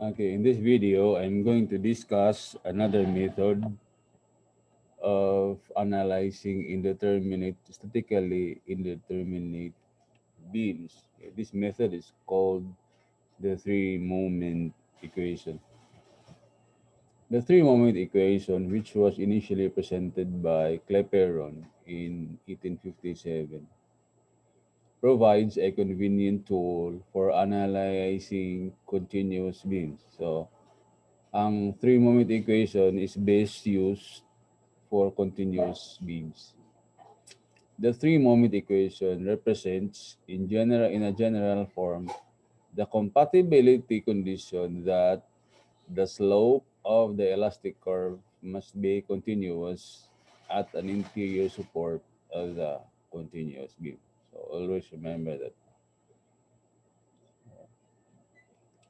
Okay, in this video, I'm going to discuss another method of analyzing statically indeterminate beams. Okay, this method is called the three-moment equation. The three-moment equation, which was initially presented by Clapeyron in 1857, provides a convenient tool for analyzing continuous beams. So, ang three-moment equation is best used for continuous beams. The three-moment equation represents, in a general form, the compatibility condition that the slope of the elastic curve must be continuous at an interior support of the continuous beam. So always remember that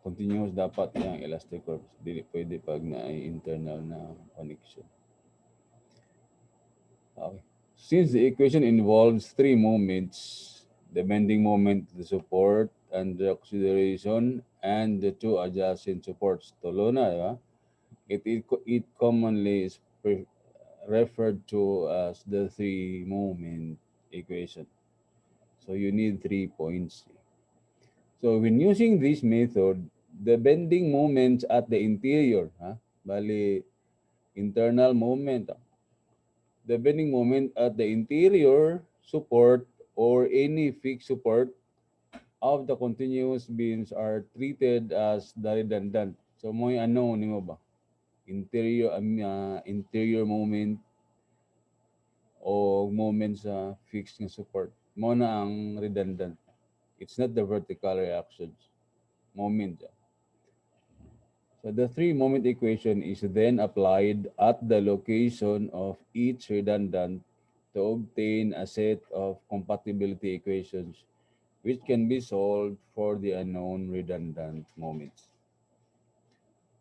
continuous dapat yung elastic curve. Dili pwede pag na internal na connection. Okay. Since the equation involves three moments, the bending moment, the support, and the acceleration, and the two adjacent supports, tulo na, di ba? It commonly is referred to as the three-moment equation. So you need 3 points. So when using this method, the bending moments at the interior, bali internal moment, the bending moment at the interior support or any fixed support of the continuous beams are treated as the redundant. So mo ano nimo ba? Interior moment o moment sa fixed nga support. Mo na ang redundant. It's not the vertical reactions. Moment. So the three-moment equation is then applied at the location of each redundant to obtain a set of compatibility equations which can be solved for the unknown redundant moments.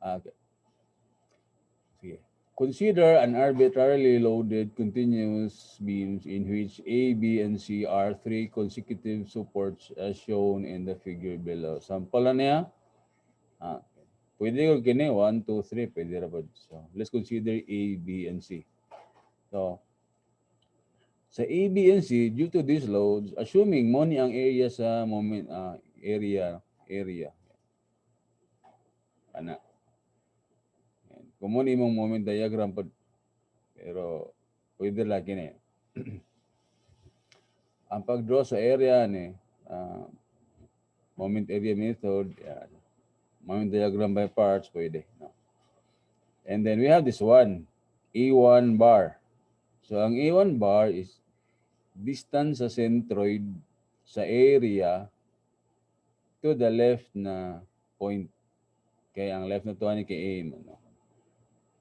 Okay. Sige. Consider an arbitrarily loaded continuous beams in which A, B, and C are three consecutive supports as shown in the figure below. Sample na niya. Ah, pwede ko kini 1, 2, 3. Pwede ra po. So, let's consider A, B, and C. So, sa A, B, and C, due to these loads, assuming mo ni ang area sa moment, area. Ana. Kung mo ni mong moment diagram pa, pero pwede lagi na ang pag-draw sa area ni moment area method, yan. Moment diagram by parts, pwede. No? And then we have this one, A1 bar. So ang A1 bar is distance sa centroid sa area to the left na point. Kaya ang left na to ni kay A. No?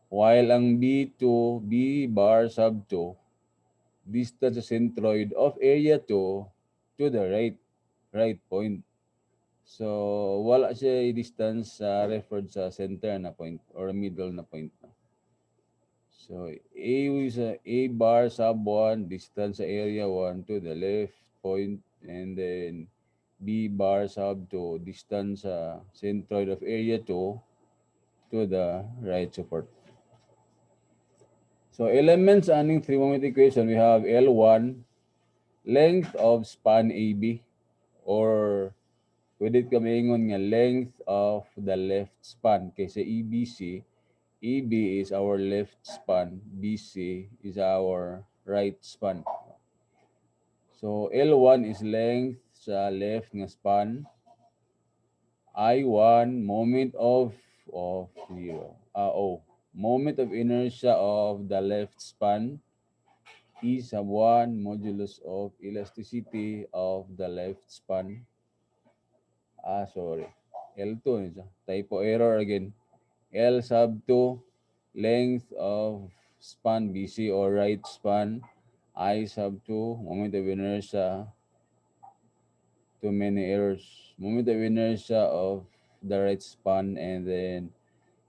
While ang B2, B bar sub 2, distance sa centroid of area 2 to the right point. So, wala siya distance referred sa center na point or middle na point. So, A is A bar sub 1, distance sa area 1 to the left point, and then B bar sub 2, distance sa centroid of area 2 to the right support. So, elements aning three-moment equation, we have L1, length of span AB, or pwede ka maingon nga length of the left span. Kaysa EBC, EB is our left span, BC is our right span. So L1 is length sa left nga span. I1, moment of zero. Moment of inertia of the left span. E sub 1, modulus of elasticity of the left span. Sorry. L2 typo error again. L sub 2, length of span BC or right span. I sub 2, moment of inertia. Too many errors. Moment of inertia of the right span, and then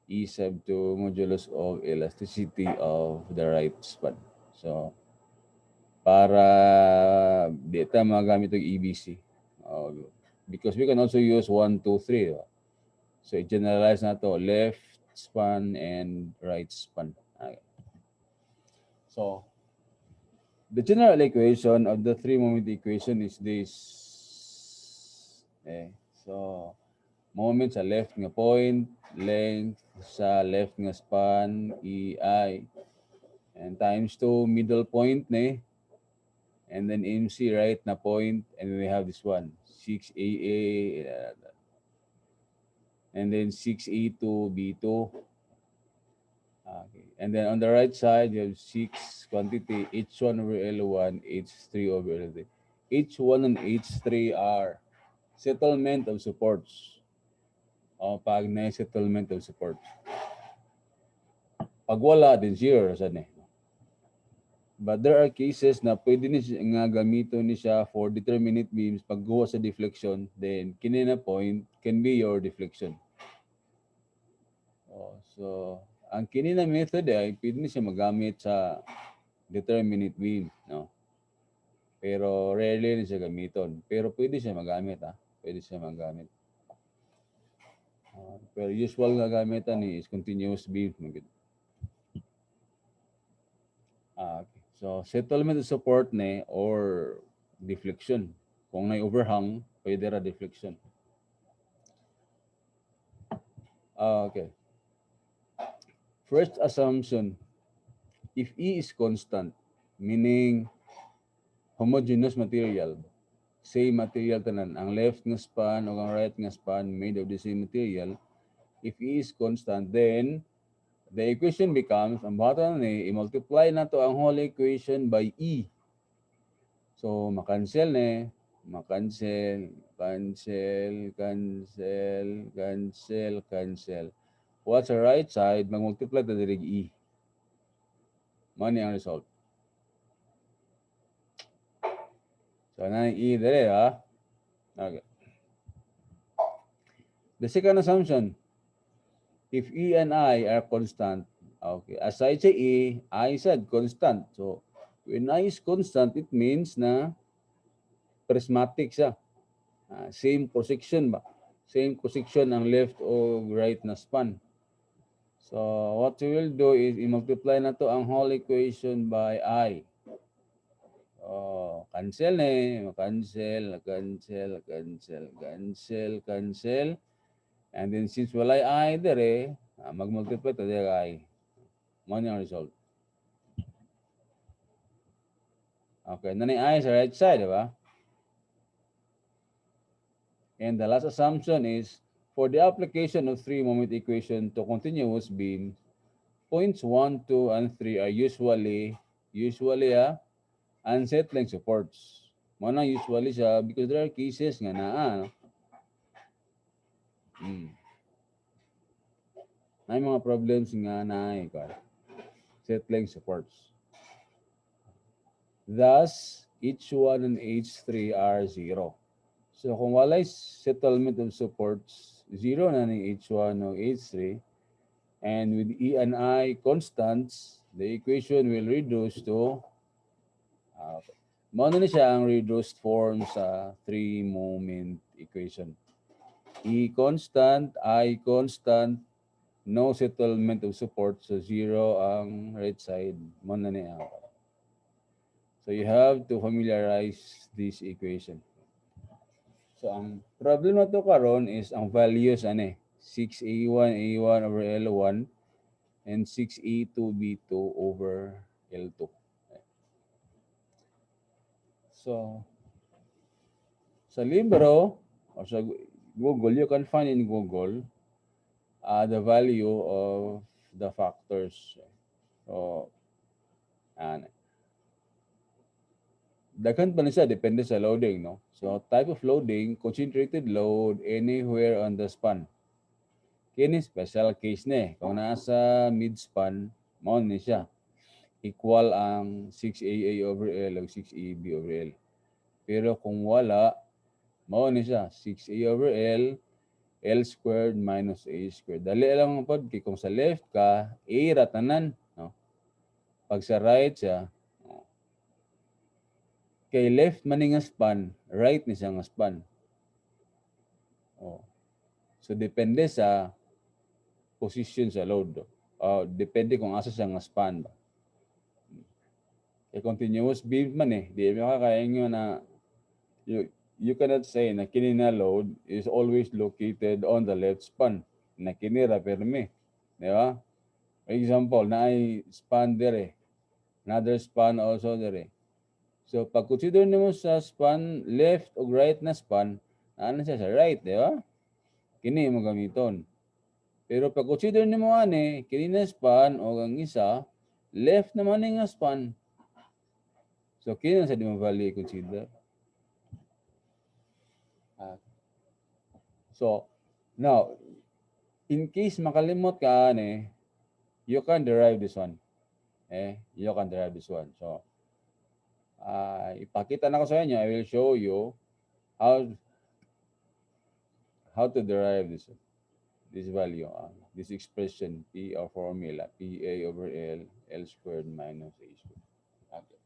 E sub 2, modulus of elasticity of the right span. So, para di ta magamit yung EBC. Because we can also use 1, 2, 3. So i-generalize na to, left span and right span. Okay. So the general equation of the three-moment equation is this. Okay. So moment sa left nga point, length sa left nga span, EI. And times 2 middle point ne. And then MC right na point, and we have this one 6AA, and then 6A2 B2. Okay. And then on the right side you have 6 quantity H1 over L1, H3 over L3. H1 and H3 are settlement of supports. O pag na settlement of supports. Pag wala din zero saan eh. But there are cases na pwede ni nga gamito ni siya for determinate beams pag gawa sa deflection, then kinina point can be your deflection. So ang kinina method ay pwede ni siya magamit sa determinate beam, no? Pero rarely ni siya gamiton. Pero pwede siya magamit, ha? Pwede siya magamit. Pero usual nga gamitan ni is continuous beam. Okay. So settlement support ne or deflection. Kung may overhang, pwede ra deflection. Okay. First assumption, if E is constant, meaning homogeneous material, same material tanan, ang left nga span o ang right nga span made of the same material, if E is constant, then the equation becomes, ang bata ni, i-multiply na to ang whole equation by E. So, makancel ne, makancel, cancel, cancel, cancel, cancel. What's the right side? Mag-multiply to dirig E. Money ang result. So, na E dire, ha? Okay. The second assumption, if E and I are constant, okay, aside sa E, I said constant. So, when I is constant, it means na prismatic siya. Same cross-section ba? Same cross-section ang left o right na span. So, what we will do is i-multiply na to ang whole equation by I. Cancel na cancel, cancel, cancel, cancel, cancel. And then since wala I dire, mag-multiply to dire I. Mo yung result. Okay, na I sa right side, diba? And the last assumption is, for the application of three-moment equation to continuous beam, points 1, 2, and 3 are usually unsettling supports. Mana usually siya because there are cases nga na may mga problems nga na settling supports. Thus, H1 and H3 are 0. So kung walay settlement of supports, 0 na ng H1 o H3, and with E and I constants, the equation will reduce to mano na siya ang reduced form sa three-moment equation. E constant, I constant, no settlement of support, so 0 ang right side. Mano na niya. So you have to familiarize this equation. So ang problem na to karon is ang values 6A1 A1 over L1 and 6A2 B2 over L2. So sa libro or sa Google, you can find in Google the value of the factors. So daghan pa niya depende sa loading, no? So type of loading, concentrated load anywhere on the span. Kini special case ni. Kung nasa mid-span, mao ni siya. Equal ang 6AA over L o 6AB over L. Pero kung wala, mao ni siya. 6A over L, L squared minus A squared. Dali lang po, kung sa left ka, A ratanan. No? Pag sa right siya, kay left man nga span, right ni siya nga span. So depende sa position sa load. Depende kung asa siya nga span ba. Continuous beam man di makakaya nyo na you cannot say na kini na load is always located on the left span. Na kini ra perme. Di ba? For example, na ay span dire. Another span also dire. So pag consider nimo sa span left o right na span, ano siya sa right, di ba? Kini mo gamiton. Pero pag consider nimo ani kini na span o ang isa left naman nga span. So kini sa di mo value consider. So now in case makalimot ka ani, you can derive this one. You can derive this one. So ipakita na ko sa inyo. I will show you how to derive this value, this expression P or formula PA over L squared minus A squared. Okay.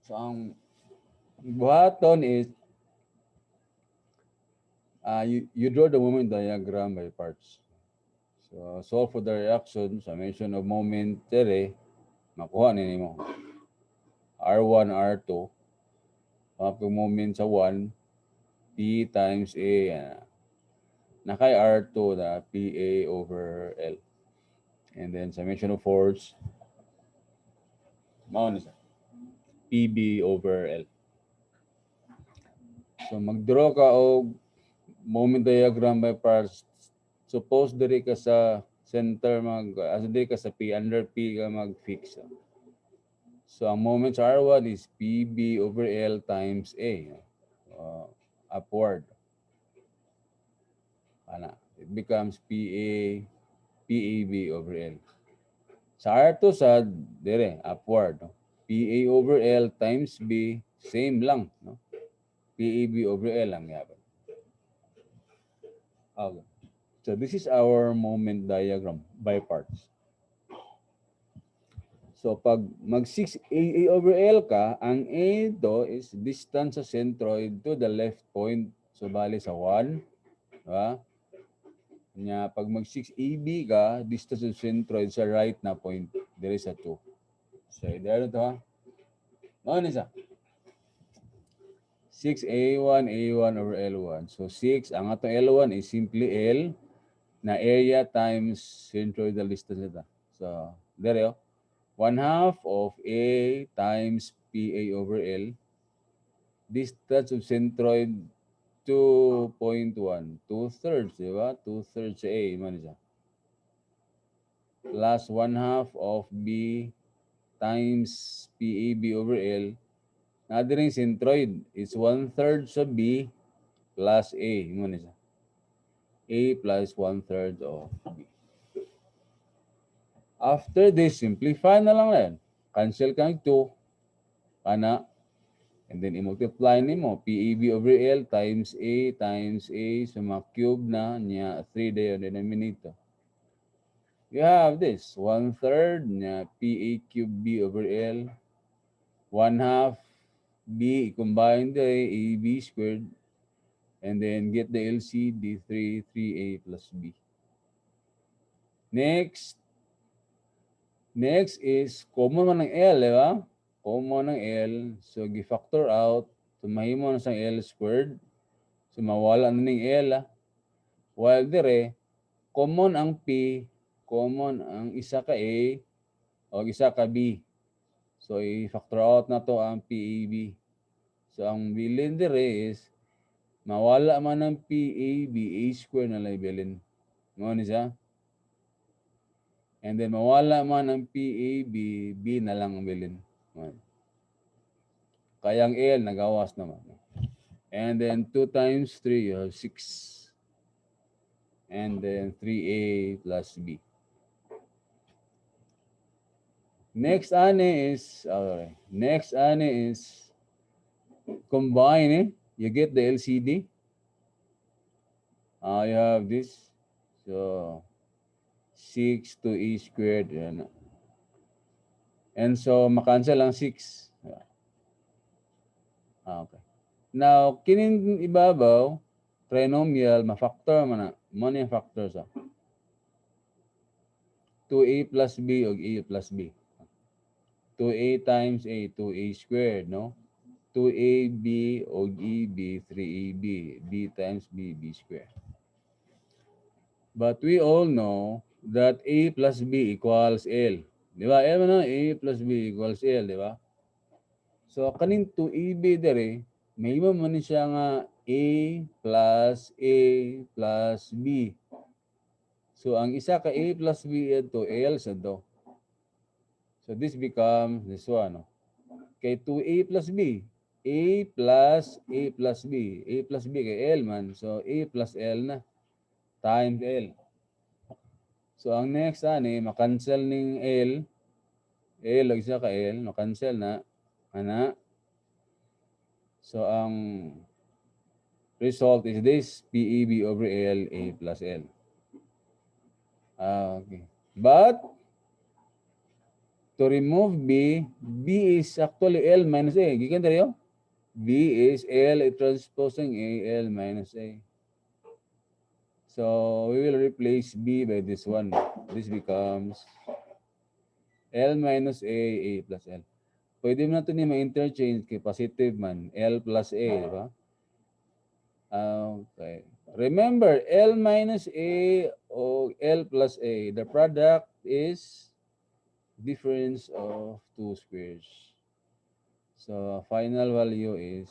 So ang buhaton is you draw the moment diagram by parts. So solve for the reaction, summation of moment dire, makuha ninyo R1, R2, pag moment sa 1, P times A, na kay R2 na PA over L. And then summation of force, mao na siya, PB over L. So mag-draw ka og moment diagram by parts. Suppose diri ka sa center diri ka sa P, under P ka mag-fix. So ang moments R1 is PB over L times A, upward. It becomes PAB over L. Sa R2 sa dire upward, PA over L times B, same lang, no? PAB over L ang yapon. Okay. So this is our moment diagram by parts. So pag mag 6AA over L ka, ang A do is distance sa centroid to the left point. So bali sa 1, diba? Nya pag mag 6AB ka, distance sa centroid sa right na point, there is a 2. So there to ha. Ano isa? 6A1 A1 over L1. So 6 ang ato L1 is simply L na area times centroidal distance nito. So there 1/2 of A times PA over L. Distance of centroid 2.1. 2/3, di ba? 2/3 sa A, man siya. Plus 1/2 of B times PAB over L. Nada rin centroid. It's 1/3 sa B plus A. Man siya. A plus 1/3 of B. After this, simplify na lang na yan. Cancel kang 2. Kana. And then, i-multiply nimo PAB over L times A. So, ma-cube na niya 3 day on denominator. You have this. 1/3 niya PA cube B over L. 1/2 B, combine the AB squared. And then, get the LCD 3A plus B. Next is common man ng L, di ba? Common ng L. So, gi-factor out. So, mahimo na sa L squared. So, mawala na ng L. While dire, common ang P, common ang isa ka A, o isa ka B. So, i-factor out na to ang PAB. So, ang bilin dire is, mawala man ang PAB, A squared na lang bilin. Ano siya? And then, mawala man ang PAB, B na lang ang bilin. Kaya ang L, nagawas naman. And then, 2 times 3, you have 6. And then, 3A plus B. Next is combine. You get the LCD. You have this. So, 6 to A squared. Yan. And so, makancel ang 6. Okay. Now, kining ibabaw, trinomial, ma-factor man na. Mo yung factor sa 2a plus b o a plus b. 2a times a, 2a squared, no? 2ab o eb, 3ab. B times b, b squared. But we all know that a plus b equals L. Di ba? L na, a plus b equals L, di ba? So, kanin 2ab dere, may iba man siya nga a plus b. So, ang isa ka a plus b ito, L sa do. So, this becomes this one, no? Kay 2a plus b. A plus b. A plus b kay L man. So, a plus L na. Times L. So, ang next, makancel ning L. L, lagi siya ka L. Makancel na. Ana. So, ang result is this. PEB over L, A plus L. Okay. But, to remove B, B is actually L minus A. Gikan tayo? B is L transposing A, L minus A. So, we will replace B by this one. This becomes L minus A, A plus L. Pwede mo natin ma-interchange kay positive man. L plus A, di ba? Okay. Remember, L minus A or L plus A, the product is difference of two squares. So, final value is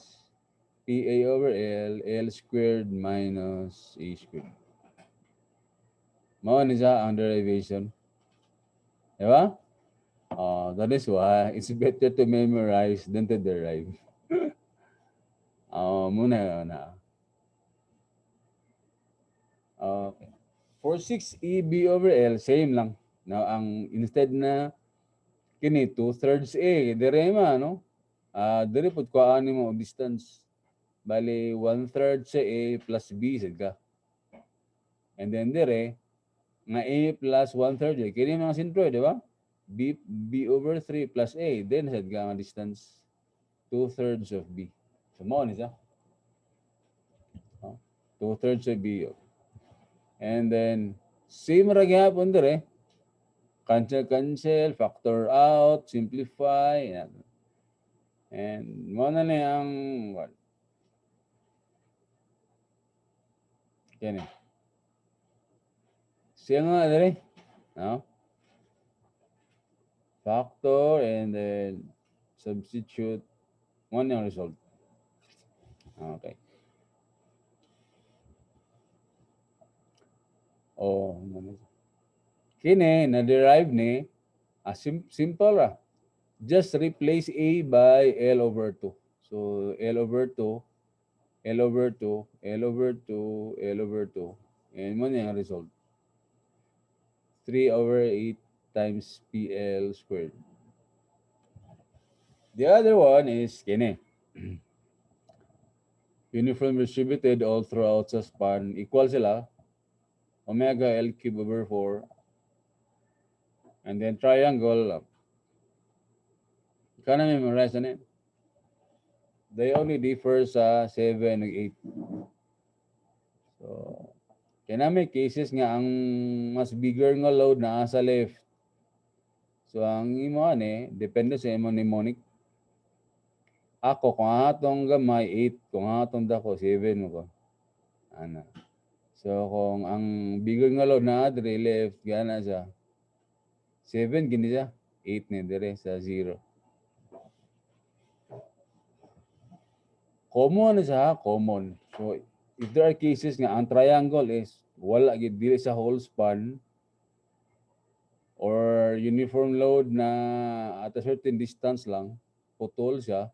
PA over L squared minus A squared. Mao ni siya ang derivation. Diba? That is why it's better to memorize than to derive. Muna na. Okay. For 6EB over L, same lang. Now, ang instead na kini 2/3 A, dire ma, no? Dire po ko ani mo distance. Bali, 1/3 sa A plus B, sad ka. And then dire, nga A plus 1/3, kini mga sentro, di ba? B over 3 plus A, then sad ka nga distance 2/3 of B. So, mo ni siya. 2/3 of B. And then, same ra gyapon dire. Cancel, factor out, simplify. Yan. And mo na ang what? Yan eh. Siya nga dire. No? Factor and then substitute. One yung result. Okay. Kini, na-derive ni, simple ra. Just replace A by L over 2. So, L over 2, L over 2, L over 2, L over 2. And mo na yung result. 3 over 8 times PL squared. The other one is kini. Uniform distributed all throughout sa span. Equal sila. Omega L cube over 4. And then triangle. Ikaw na memorize na yun. They only differ sa 7 and 8. So, kaya may cases nga ang mas bigger nga load na sa left. So, ang imo depende sa imo mnemonic. Ako, kung atong gamay, 8. Kung atong dako, 7 mo ko. Ana. So, kung ang bigger nga load na adre left, gana siya. 7, gini siya. 8 ni dire sa 0. Common siya, common. So, if there are cases nga ang triangle is wala gid dili sa whole span or uniform load na at a certain distance lang, putol siya,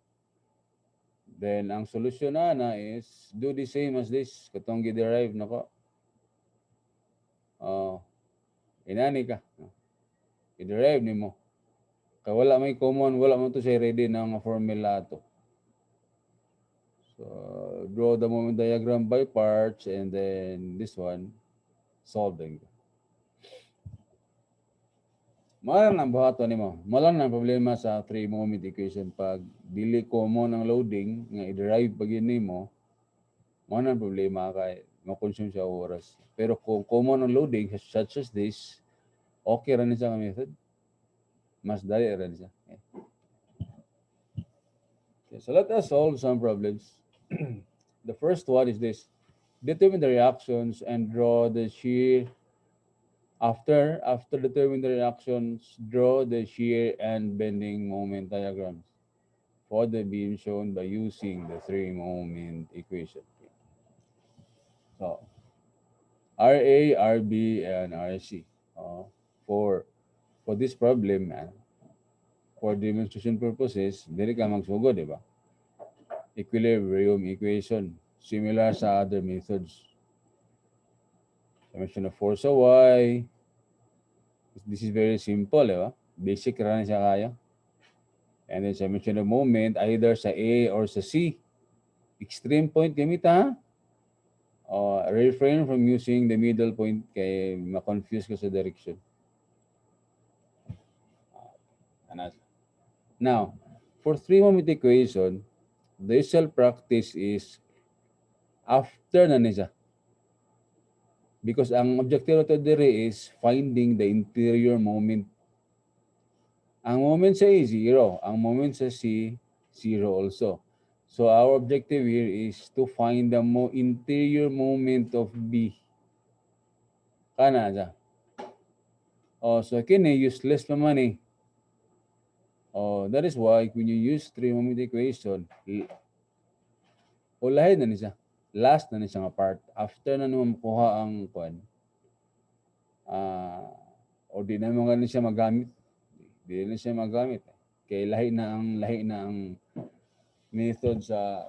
then ang solusyon na is do the same as this, katong gi-derive nako. Inani ka. I-derive nimo. Kaya wala may common, wala mo to say ready ng formula to. So, draw the moment diagram by parts and then this one, solving. Malang ang buhato nimo. Malang ang problema sa 3-moment equation pag dili common ang loading nga i-derive pag nimo. Mo na ang problema kay makonsume siya oras. Pero kung common ang loading such as this, okay ra ni siya nga method. Mas dali ra ni siya. Okay, so let us solve some problems. The first one is this. Determine the reactions and draw the shear. After determining the reactions, draw the shear and bending moment diagrams for the beam shown by using the three moment equation. So RA, RB, and RC. For this problem, for demonstration purposes, dili ka magsugod, di ba? Equilibrium equation, similar sa other methods. Summation of force sa Y. This is very simple, di ba? Basic ra na siya kaya. And then summation of moment, either sa A or sa C. Extreme point gamit ha. Refrain from using the middle point kay ma-confuse ka sa direction. Now, for three-moment equation, the usual practice is after na niya. Because ang objective to dire is finding the interior moment. Ang moment sa A, 0. Ang moment sa C, 0 also. So our objective here is to find the interior moment of B. Kana siya. So kini useless naman eh. That is why when you use three-moment equation, ulahin na niya. Last na niya nga part. After na naman makuha ang kwan, o di na naman siya magamit. Di na siya magamit. Kaya lahi na ang method sa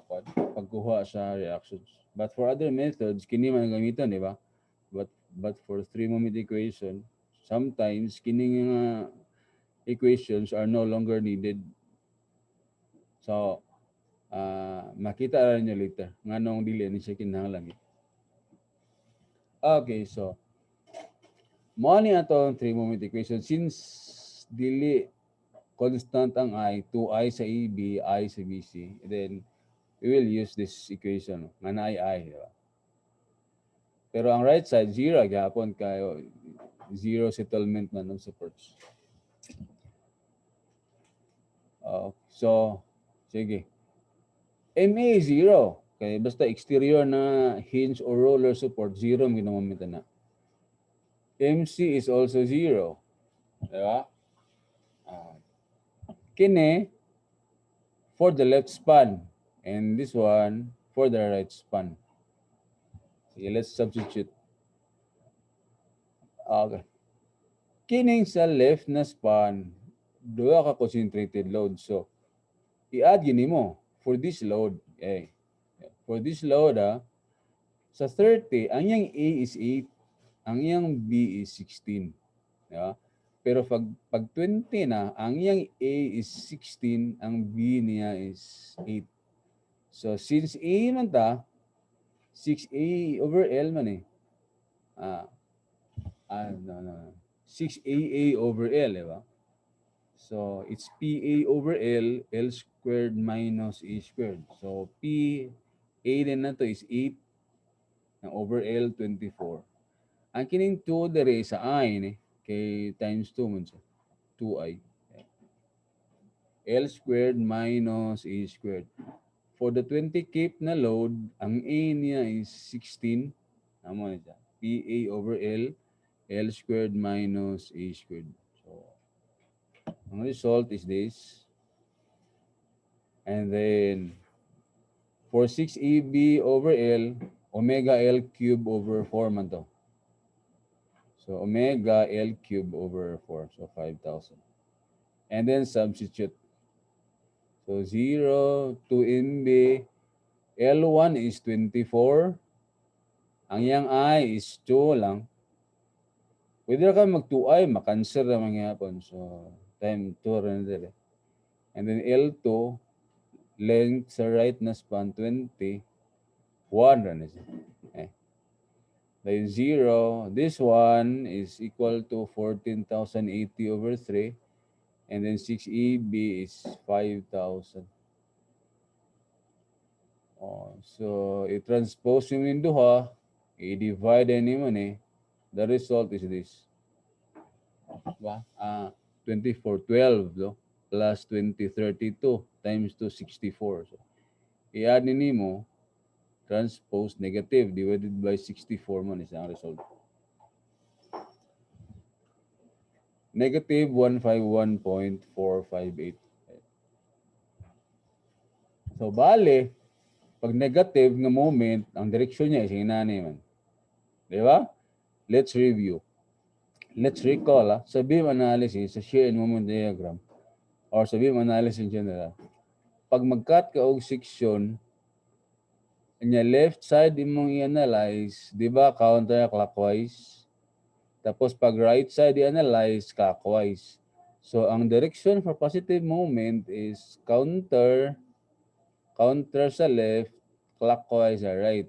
pagkuha sa reactions. But for other methods, kini man gamiton, di ba? But for three-moment equation, sometimes kining equations are no longer needed. So, makita rin nyo later nga nung dili ni siya kinahanglan. Okay, so mo ni ato ang three-moment equation since dili constant ang I, 2I sa AB, I sa BC, then we will use this equation nga na I, di ba? Pero ang right side, 0, gapon kayo, 0 settlement man ng supports. So, sige. MA 0. Kaya basta exterior na hinge or roller support, 0 ang ginamamit na. MC is also 0. Diba? Kine for the left span. And this one for the right span. Sige, let's substitute. Okay. Kining sa left na span, duha ka concentrated load. So, i-add gini mo for this load. Okay. For this load, sa 30, ang iyang A is 8, ang iyang B is 16. Diba? Pero pag 20 na, ang iyang A is 16, ang B niya is 8. So, since A man ta, 6A over L man eh. No. 6AA over L, diba? So, it's PA over L, L squared minus A squared. So, P, A din na to is 8, over L, 24. Ang kining 2 dere sa I, kay times 2 man siya. 2I. L squared minus A squared. For the 20 kip na load, ang A niya is 16. Amo na siya. PA over L, L squared minus A squared. So, ang result is this. And then, for 6AB over L, omega L cube over 4 man to. So, omega L cube over 4. So, 5,000. And then, substitute. So, 0, 2MB. L1 is 24. Ang yang I is 2 lang. Pwede ka mag-2I, makanswer na mangyapon. So, time 2 rin dito. And then, L2, length sa right na span, 20. 1 rin siya. Then 0, this one is equal to 14,080 over 3. And then 6EB is 5,000. So i-transpose yung duha, i-divide nimo ni, the result is this. Diba? 2412 no? Plus 2032 times 264. So i-add nimo, transpose negative divided by 64 man is ang result. Negative 151.458. So bale, pag negative nga moment, ang direksyon niya is hinani man. Di ba? Let's review. Let's recall, sa beam analysis, sa shear and moment diagram, or sa beam analysis in general, pag mag-cut ka og section, nya left side imong i-analyze, di ba, counterclockwise? Tapos pag right side i-analyze, clockwise. So ang direction for positive moment is counter sa left, clockwise sa right.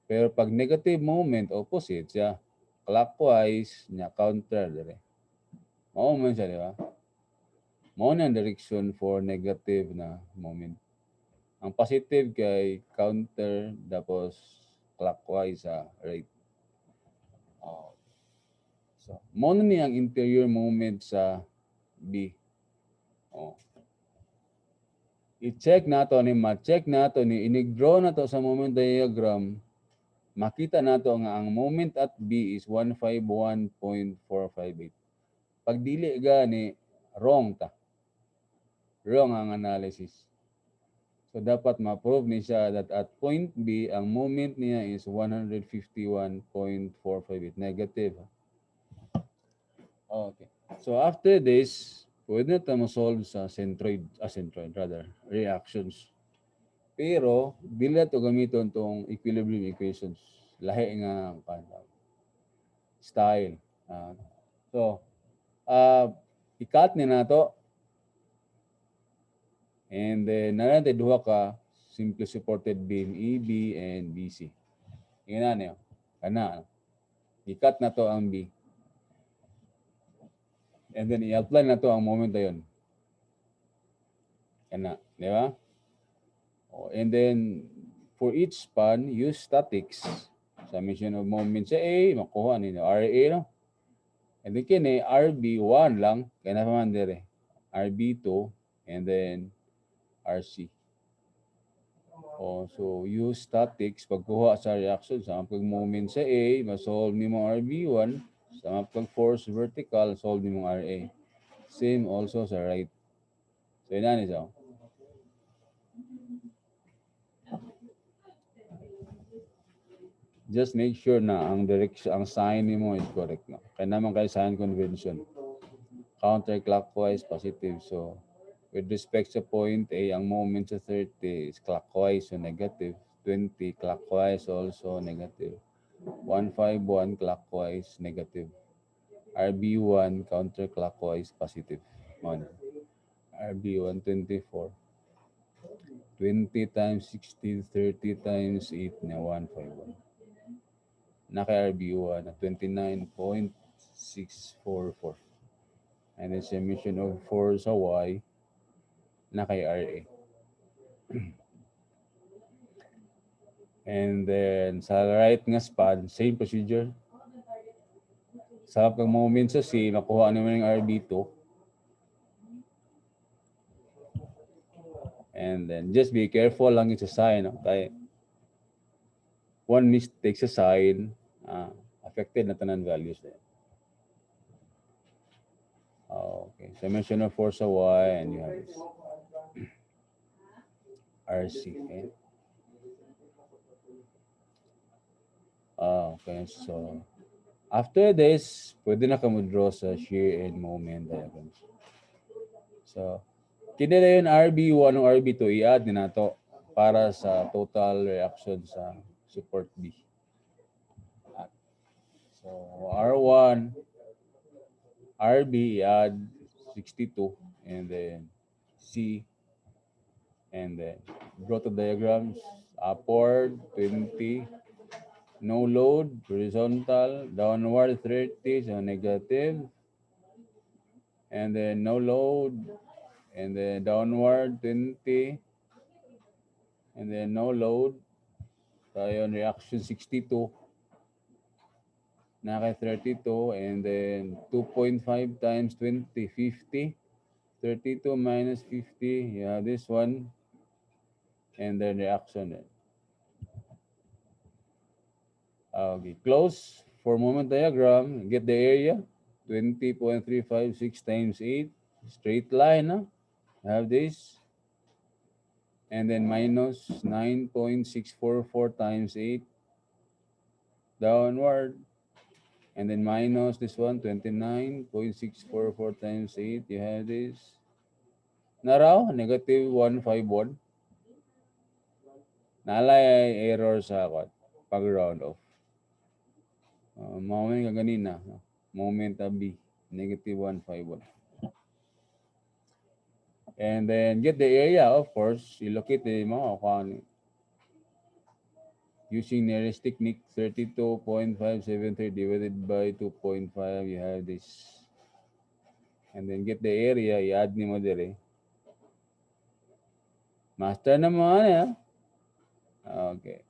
Pero pag negative moment, opposite siya. Clockwise, nya counter dire. Mao man siya, di ba? Mao na ang direction for negative na moment. Ang positive kay counter, tapos clockwise sa right. So, mao na ni ang interior moment sa B. I-check nato ni ma-check nato ni inig-draw nato sa moment diagram, makita nato nga ang moment at B is 151.458. Pag dili gani, wrong ta. Wrong ang analysis. So dapat ma-prove ni siya that at point B, ang moment niya is 151.458 negative. Okay. So after this, pwede na tayo solve sa centroid rather, reactions. Pero, dili na ito gamiton itong equilibrium equations. Lahi nga style. I-cut ni na ito. And then, natin duha ka simply supported beam EB and BC. Yan na niyo. Kana. I-cut na to ang B. And then, i-apply na to ang moment na yun. Kana. Di ba? And then, for each span, use statics. Summation of moment sa A, makuha ninyo RA, no? And then, kini, RB1 lang. Kaya na pa man dire. RB2, and then, RC. So, use statics. Pagkuha sa reaction, sa pag moment sa A, masolve ni mo RB1. Sa pag force vertical, solve ni mo RA. Same also sa right. So, yun na niya. Just make sure na ang direction, ang sign ni mo is correct. No? Kaya naman kayo sign convention. Counterclockwise, positive. So, with respect sa point A, ang moment sa 30 is clockwise, so negative. 20 clockwise, also negative. 151 clockwise, negative. RB1 counterclockwise, positive. RB1, 24. 20 times 16, 30 times 8 na 151. Naka-RB1 na 29.644. And then summation of 4 sa Y, naka-RA. And then sa right nga span, same procedure. Sa kang moment sa C, makuha naman yung RB2. And then just be careful lang yung sa sign. No? Kaya one mistake sa sign, affected na tanan values na yan. Okay, summation of 4 sa Y, and you have this. RC. Okay? Okay, so after this, pwede na ka mo-draw sa shear and moment diagrams. So, kini na yun RB1 o RB2, i-add din nato para sa total reaction sa support B. So, R1, RB, i-add 62, and then C, and then draw the diagrams, upward 20, no load, horizontal, downward 30, so negative, and then no load, and then downward 20, And then no load. Tayo reaction 62. Naka 32. And then 2.5 times 20, 50. 32 minus 50. Yeah, this one. And then reaction. Okay, close for moment diagram. Get the area. 20.356 times 8. Straight line. Huh? Have this. And then minus 9.644 times 8 downward. And then minus this one, 29.644 times 8. You have this. Naraw, negative 151. Naalay error sa pag round off. Moment ka ganina. Moment B. Negative 151. And then get the area, of course. You locate the mga using nearest technique, 32.573 divided by 2.5. You have this. And then get the area. I-add ni mo dire. Master naman ya. Okay.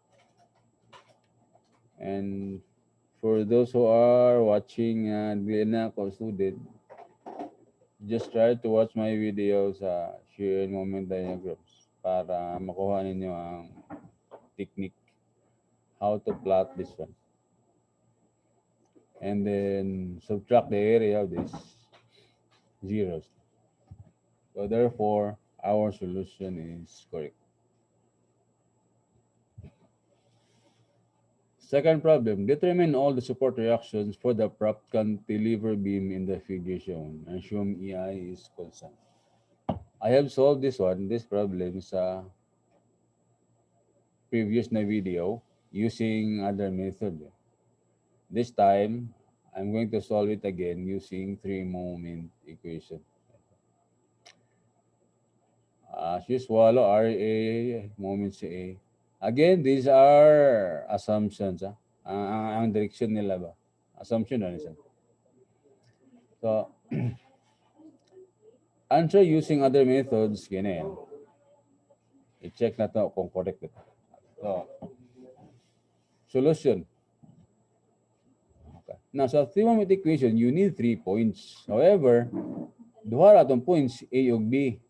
And for those who are watching Glenna student, just try to watch my videos sa shear and moment diagrams para makuha ninyo ang technique how to plot this one. And then subtract the area of this zeros. So therefore, our solution is correct. Second problem, determine all the support reactions for the prop cantilever beam in the figure shown. Assume EI is constant. I have solved this problem sa previous na video using other method. This time, I'm going to solve it again using three-moment equation. As usual, RA, moment sa A. Again, these are assumptions. Ang direction nila ba? Assumption na niya. So, answer using other methods, ganyan. I-check na to kung correct ito. So, solution. Okay. Now, sa three-moment equation, you need 3 points. However, duha ra tong points A ug B.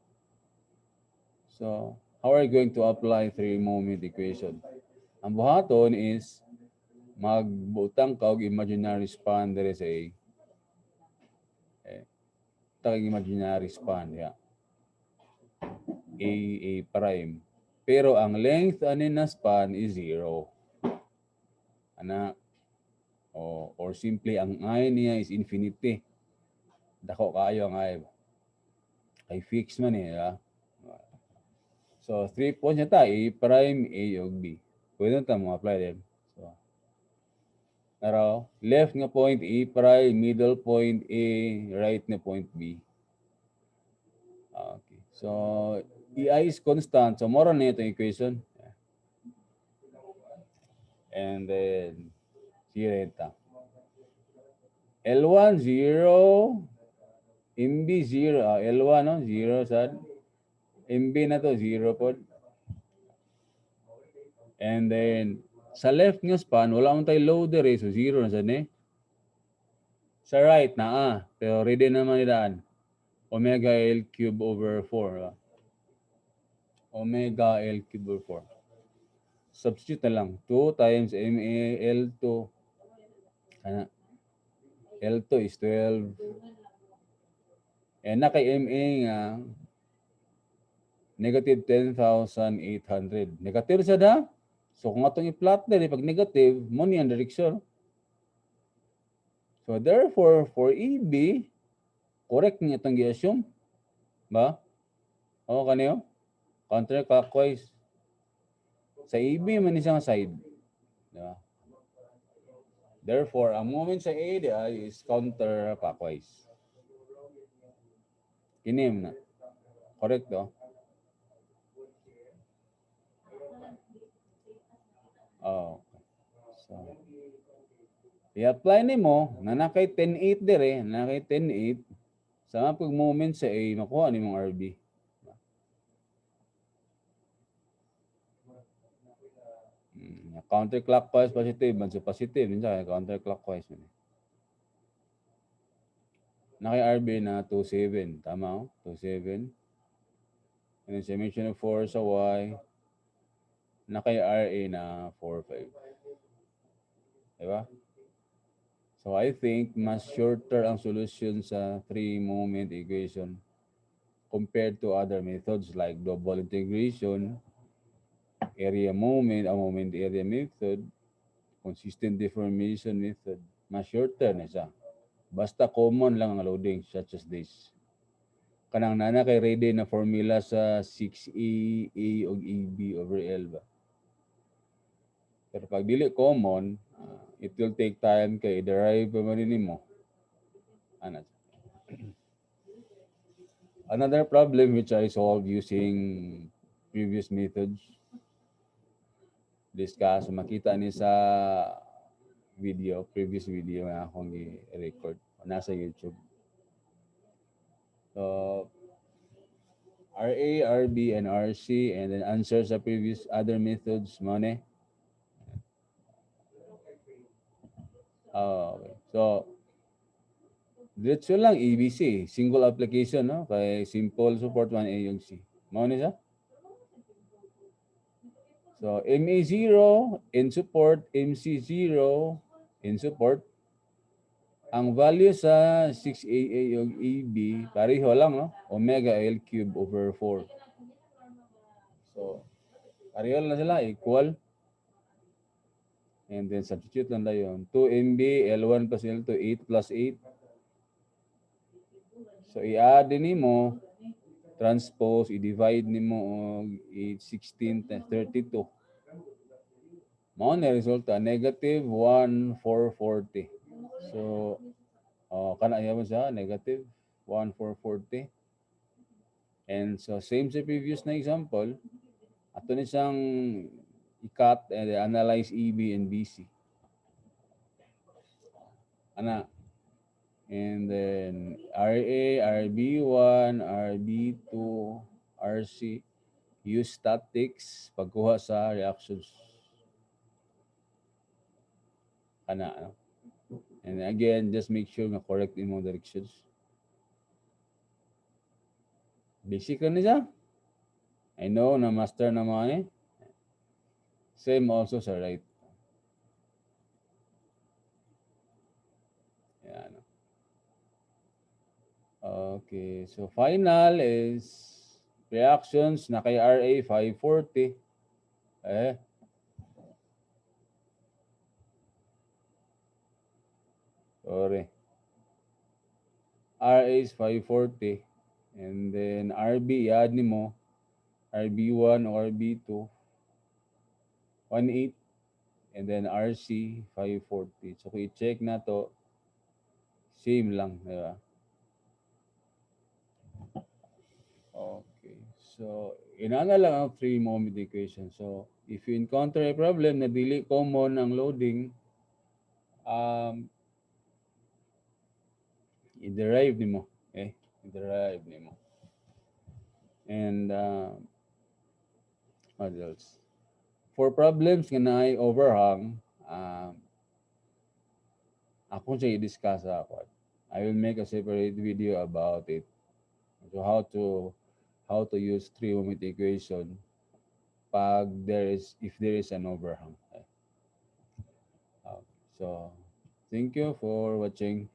So, how are you going to apply three-moment equation? Ang buhaton is magbutang ka og imaginary span dire sa A. Tag imaginary span, yeah. A prime. Pero ang length ani na span is 0. Ana, or simply ang I niya is infinity. Dako kayo ang I. Ay fix man eh. So 3 points na ta, A prime, A ug B. Pwede na mo apply din. So, naraw, left nga point A prime, middle point A, right nga point B. Okay. So, EI is constant. So, more na ito equation. And then, sireta. L1, 0. MB, 0. L1, no? 0, sad. MB na to, 0 po. And then, sa left nga span, wala mong tayo loader eh. So, 0 na sad eh. Sa right na pero ready naman nidaan. Omega L cube over 4. Omega L cube over 4. Substitute na lang. 2 times MA L2. L2 is 12. And na kay MA nga, negative 10,800. Negative sa da. So kung atong i-plot na, pag negative, mo ni ang direksyon. So therefore, for EB, correct niya itong gi-assume. Ba? O kaniyo? Counterclockwise. Sa EB, man isang side. Diba? Therefore, ang moment sa A is counterclockwise. Kinim na. Correct, no? Oh. So, i-apply ni mo, na nakay 10.8 dire, nakay 10.8, sa pag moment sa A, makuha ni mong RB. counterclockwise positive, man sa positive, minsan counterclockwise man. Naki RB na 27, tama oh? 27. And then summation of 4 sa Y, naki RA na 4, 5. Diba? So I think mas shorter ang solution sa 3-moment equation compared to other methods like double integration, area moment, a moment area method, consistent deformation method. Mas shorter na siya. Basta common lang ang loading such as this. Kanang nana kay ready na formula sa 6A, A o EB over L ba. Pero pag dili common, it will take time kay derive pa man nimo. Ano? Another problem which I solved using previous methods, discuss, makita ni sa video, previous video na akong i-record. Nasa YouTube. So, RA, RB, and RC, and then answer sa previous other methods mo ne. Okay. So, diretso lang EBC, single application, no? Kay simple support 1A yung C. Mao ni siya? So, MA0 in support, MC0 in support. Ang value sa 6AA yung EB, pareho lang, no? Omega L cube over 4. So, pareho lang sila, equal. And then substitute lang na yun. 2MB, L1 plus L2, 8 plus 8. So, i-add din mo, transpose, i-divide nimo og 16 times 32. Mao na resulta negative 1,440. So, kana yaman siya, negative 1,440. And so, same sa previous na example, ato ni siyang i-cut and analyze EB and BC. Ana, and then RA, RB1, RB2, RC, use statics pagkuha sa reactions. Ana, ano? And again, just make sure na correct in mga directions. Basic na siya. I know na master na mga eh. Same also sa right. Yan. Okay, so final is reactions na kay RA 540. Sorry. RA is 540. And then RB, i-add ni mo. RB1 or RB2, 18. And then RC, 540. So, kung i-check na to, same lang. Diba? Okay. So, inana lang ang 3-moment equation. So, if you encounter a problem na dili common ang loading, i-derive ni mo. Okay? I-derive ni mo. And, what else? For problems nga na ay overhang, ako siya i-discuss ako. I will make a separate video about it. So how to use 3-moment equation if there is an overhang. So thank you for watching.